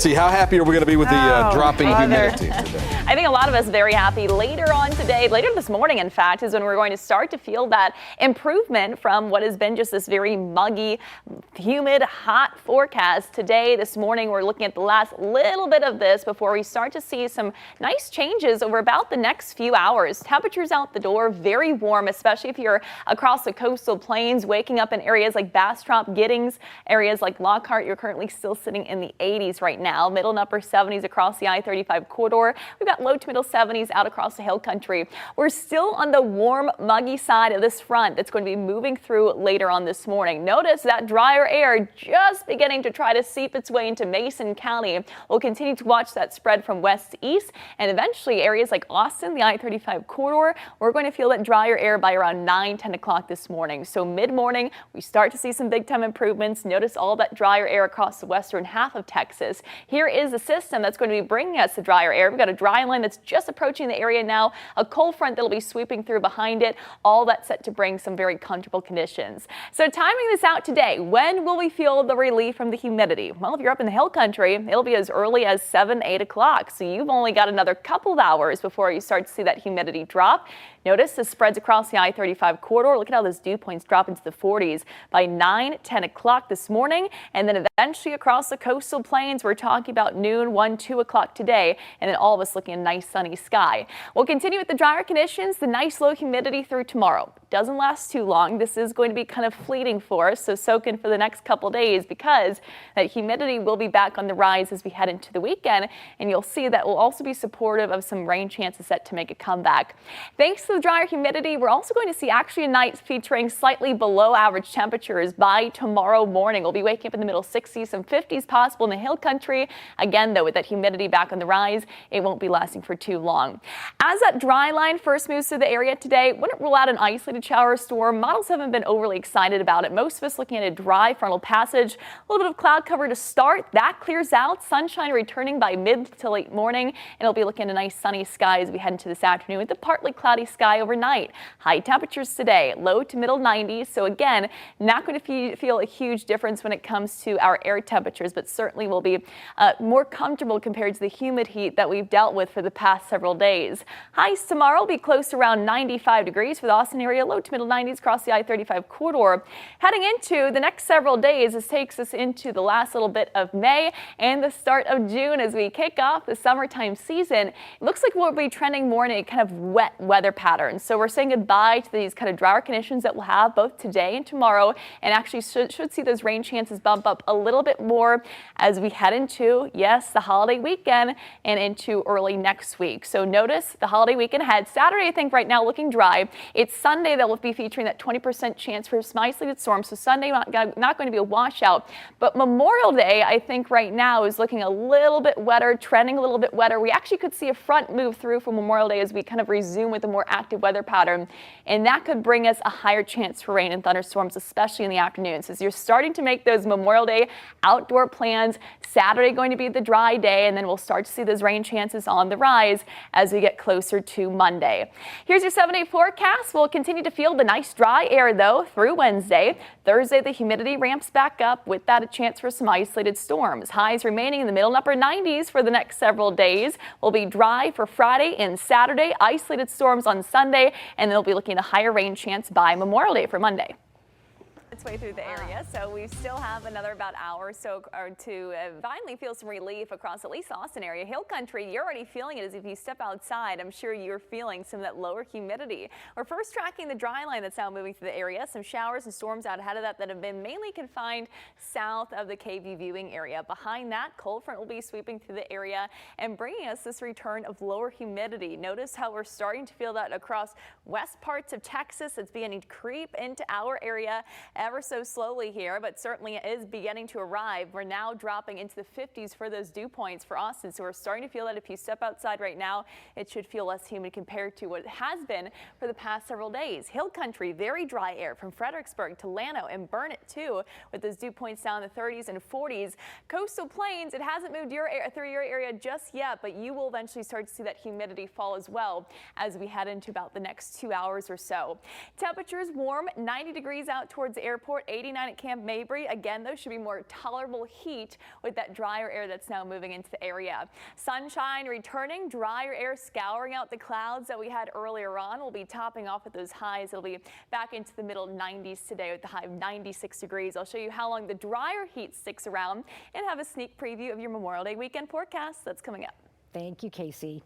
See, how happy are we going to be with the dropping humidity today? I think a lot of us very happy. Later on today, later this morning, in fact, is when we're going to start to feel that improvement from what has been just this very muggy, humid, hot forecast. Today, this morning, we're looking at the last little bit of this before we start to see some nice changes over about the next few hours. Temperatures out the door, very warm, especially if you're across the coastal plains, waking up in areas like Bastrop, Giddings, areas like Lockhart. You're currently still sitting in the 80s right now. Middle and upper 70s across the I-35 corridor. We've got low to middle 70s out across the hill country. We're still on the warm, muggy side of this front that's going to be moving through later on this morning. Notice that drier air just beginning to try to seep its way into Mason County. We'll continue to watch that spread from west to east, and eventually areas like Austin, the I-35 corridor, we're going to feel that drier air by around 9-10 o'clock this morning. So mid-morning, we start to see some big-time improvements. Notice all that drier air across the western half of Texas. Here is the system that's going to be bringing us the drier air. We've got a dry line that's just approaching the area now, a cold front that'll be sweeping through behind it, all that's set to bring some very comfortable conditions. So timing this out today, when will we feel the relief from the humidity? Well, if you're up in the hill country, it'll be as early as 7-8 o'clock. So you've only got another couple of hours before you start to see that humidity drop. Notice this spreads across the I-35 corridor. Look at how those dew points drop into the 40s by 9-10 o'clock this morning. And then eventually across the coastal plains, we're talking about noon, 1-2 o'clock today. And then all of us looking at a nice sunny sky. We'll continue with the drier conditions, the nice low humidity through tomorrow. Doesn't last too long. This is going to be kind of fleeting for us. So soak in for the next couple days because that humidity will be back on the rise as we head into the weekend. And you'll see that will also be supportive of some rain chances set to make a comeback. Thanks to the drier humidity, we're also going to see actually a night featuring slightly below average temperatures by tomorrow morning. We'll be waking up in the middle 60s, some 50s possible in the hill country. Again, though, with that humidity back on the rise, it won't be lasting for too long. As that dry line first moves through the area today, wouldn't rule out an isolated shower or storm. Models haven't been overly excited about it. Most of us looking at a dry frontal passage, a little bit of cloud cover to start. That clears out. Sunshine returning by mid to late morning, and it'll be looking at a nice sunny sky as we head into this afternoon with a partly cloudy sky overnight. High temperatures today, low to middle 90s. So again, not going to feel a huge difference when it comes to our air temperatures, but certainly will be more comfortable compared to the humid heat that we've dealt with for the past several days. Highs tomorrow will be close to around 95 degrees for the Austin area, low to middle 90s across the I-35 corridor. Heading into the next several days, this takes us into the last little bit of May and the start of June as we kick off the summertime season. It looks like we'll be trending more in a kind of wet weather pattern. So we're saying goodbye to these kind of drier conditions that we'll have both today and tomorrow, and actually should see those rain chances bump up a little bit more as we head into, yes, the holiday weekend and into early next week. So notice the holiday weekend ahead. Saturday, I think right now looking dry. It's Sunday that will be featuring that 20% chance for some isolated storms. So Sunday not going to be a washout, but Memorial Day, I think right now is looking a little bit wetter, trending a little bit wetter. We actually could see a front move through for Memorial Day as we kind of resume with a more active weather pattern, and that could bring us a higher chance for rain and thunderstorms, especially in the afternoons. As you're starting to make those Memorial Day outdoor plans, Saturday going to be the dry day, and then we'll start to see those rain chances on the rise as we get closer to Monday. Here's your 7-day forecast. We'll continue to feel the nice dry air though through Wednesday. Thursday, the humidity ramps back up, with that a chance for some isolated storms. Highs remaining in the middle and upper 90s for the next several days. Will be dry for Friday and Saturday, isolated storms on Sunday, and then we'll be looking at a higher rain chance by Memorial Day for Monday. Its way through the area, so we still have another about hour or so to finally feel some relief across at least the Austin area. Hill country, you're already feeling it as if you step outside. I'm sure you're feeling some of that lower humidity. We're first tracking the dry line that's now moving through the area. Some showers and storms out ahead of that have been mainly confined south of the KVUE viewing area. Behind that, cold front will be sweeping through the area and bringing us this return of lower humidity. Notice how we're starting to feel that across west parts of Texas. It's beginning to creep into our area ever so slowly here, but certainly it is beginning to arrive. We're now dropping into the 50s for those dew points for Austin, so we're starting to feel that if you step outside right now, it should feel less humid compared to what it has been for the past several days. Hill country, very dry air from Fredericksburg to Llano and Burnett too, with those dew points down in the 30s and 40s. Coastal plains, it hasn't moved through your area just yet, but you will eventually start to see that humidity fall as well as we head into about the next 2 hours or so. Temperatures warm, 90 degrees out towards the airport. Airport, 89 at Camp Mabry. Again, though, should be more tolerable heat with that drier air that's now moving into the area. Sunshine returning, drier air scouring out the clouds that we had earlier on. We'll be topping off with those highs. It'll be back into the middle 90s today with the high of 96 degrees. I'll show you how long the drier heat sticks around and have a sneak preview of your Memorial Day weekend forecast that's coming up. Thank you, Casey.